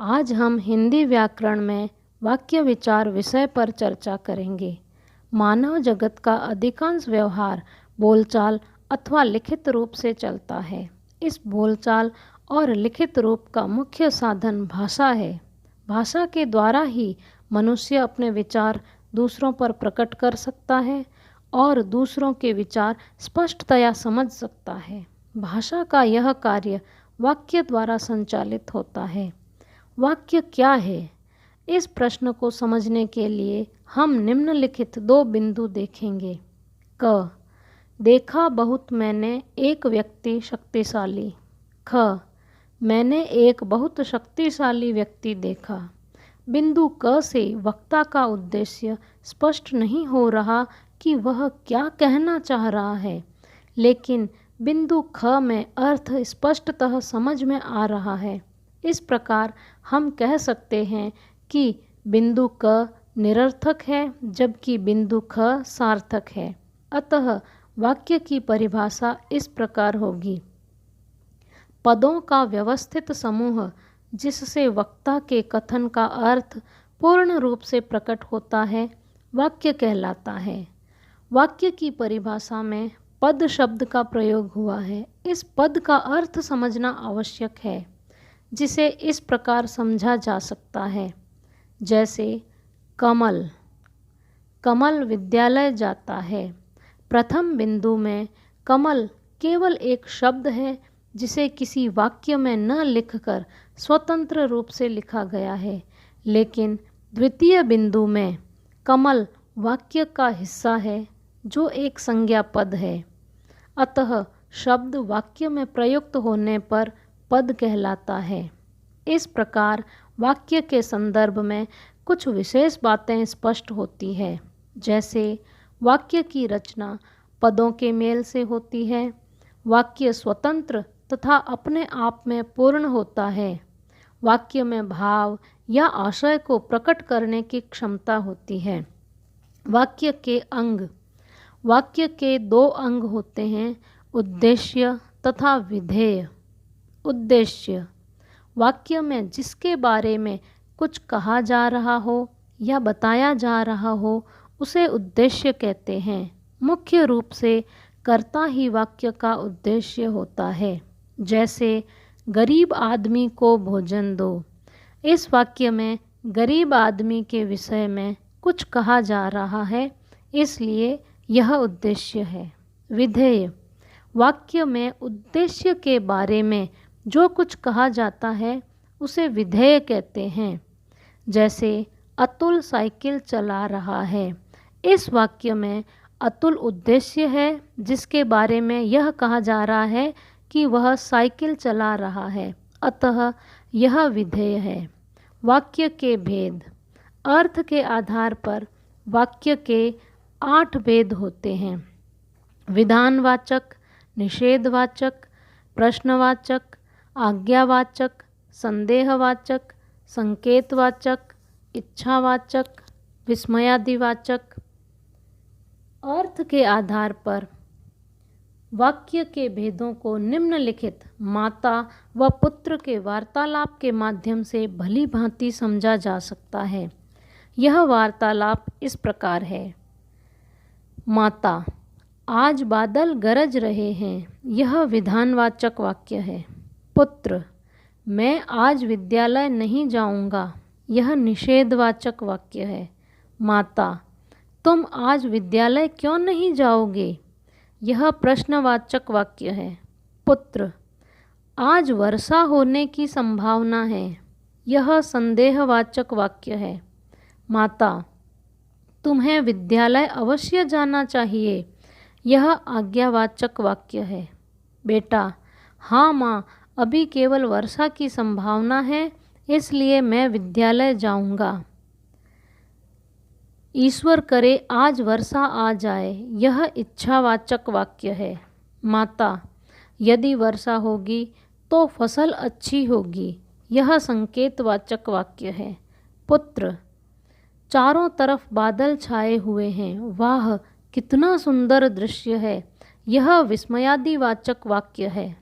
आज हम हिंदी व्याकरण में वाक्य विचार विषय पर चर्चा करेंगे। मानव जगत का अधिकांश व्यवहार बोलचाल अथवा लिखित रूप से चलता है। इस बोलचाल और लिखित रूप का मुख्य साधन भाषा है। भाषा के द्वारा ही मनुष्य अपने विचार दूसरों पर प्रकट कर सकता है और दूसरों के विचार स्पष्टतया समझ सकता है। भाषा का यह कार्य वाक्य द्वारा संचालित होता है। वाक्य क्या है? इस प्रश्न को समझने के लिए हम निम्नलिखित दो बिंदु देखेंगे। क, देखा बहुत मैंने एक व्यक्ति शक्तिशाली। ख, मैंने एक बहुत शक्तिशाली व्यक्ति देखा। बिंदु क से वक्ता का उद्देश्य स्पष्ट नहीं हो रहा कि वह क्या कहना चाह रहा है, लेकिन बिंदु ख में अर्थ स्पष्टतः समझ में आ रहा है। इस प्रकार हम कह सकते हैं कि बिंदु क निरर्थक है जबकि बिंदु ख सार्थक है। अतः वाक्य की परिभाषा इस प्रकार होगी: पदों का व्यवस्थित समूह जिससे वक्ता के कथन का अर्थ पूर्ण रूप से प्रकट होता है, वाक्य कहलाता है। वाक्य की परिभाषा में पद शब्द का प्रयोग हुआ है। इस पद का अर्थ समझना आवश्यक है, जिसे इस प्रकार समझा जा सकता है, जैसे कमल। कमल विद्यालय जाता है। प्रथम बिंदु में कमल केवल एक शब्द है जिसे किसी वाक्य में न लिखकर स्वतंत्र रूप से लिखा गया है, लेकिन द्वितीय बिंदु में कमल वाक्य का हिस्सा है जो एक संज्ञा पद है। अतः शब्द वाक्य में प्रयुक्त होने पर पद कहलाता है। इस प्रकार वाक्य के संदर्भ में कुछ विशेष बातें स्पष्ट होती है, जैसे वाक्य की रचना पदों के मेल से होती है। वाक्य स्वतंत्र तथा अपने आप में पूर्ण होता है। वाक्य में भाव या आशय को प्रकट करने की क्षमता होती है। वाक्य के अंग। वाक्य के दो अंग होते हैं, उद्देश्य तथा विधेय। उद्देश्य वाक्य में जिसके बारे में कुछ कहा जा रहा हो या बताया जा रहा हो उसे उद्देश्य कहते हैं। मुख्य रूप से कर्ता ही वाक्य का उद्देश्य होता है, जैसे गरीब आदमी को भोजन दो। इस वाक्य में गरीब आदमी के विषय में कुछ कहा जा रहा है, इसलिए यह उद्देश्य है। विधेय वाक्य में उद्देश्य के बारे में जो कुछ कहा जाता है उसे विधेय कहते हैं, जैसे अतुल साइकिल चला रहा है। इस वाक्य में अतुल उद्देश्य है जिसके बारे में यह कहा जा रहा है कि वह साइकिल चला रहा है, अतः यह विधेय है। वाक्य के भेद। अर्थ के आधार पर वाक्य के 8 भेद होते हैं: विधानवाचक, निषेधवाचक, प्रश्नवाचक, आज्ञावाचक, संदेहवाचक, संकेतवाचक, इच्छावाचक, विस्मयादिवाचक। अर्थ के आधार पर वाक्य के भेदों को निम्नलिखित माता व पुत्र के वार्तालाप के माध्यम से भली भांति समझा जा सकता है। यह वार्तालाप इस प्रकार है: माता, आज बादल गरज रहे हैं। यह विधानवाचक वाक्य है। पुत्र, मैं आज विद्यालय नहीं जाऊंगा। यह निषेधवाचक वाक्य है। माता, तुम आज विद्यालय क्यों नहीं जाओगे? यह प्रश्नवाचक वाक्य है। पुत्र, आज वर्षा होने की संभावना है। यह संदेहवाचक वाक्य है। माता, तुम्हें विद्यालय अवश्य जाना चाहिए। यह आज्ञावाचक वाक्य है। बेटा, हाँ माँ, अभी केवल वर्षा की संभावना है, इसलिए मैं विद्यालय जाऊंगा। ईश्वर करे आज वर्षा आ जाए। यह इच्छावाचक वाक्य है। माता, यदि वर्षा होगी तो फसल अच्छी होगी। यह संकेतवाचक वाक्य है। पुत्र, चारों तरफ बादल छाए हुए हैं। वाह, कितना सुंदर दृश्य है। यह विस्मयादिवाचक वाक्य है।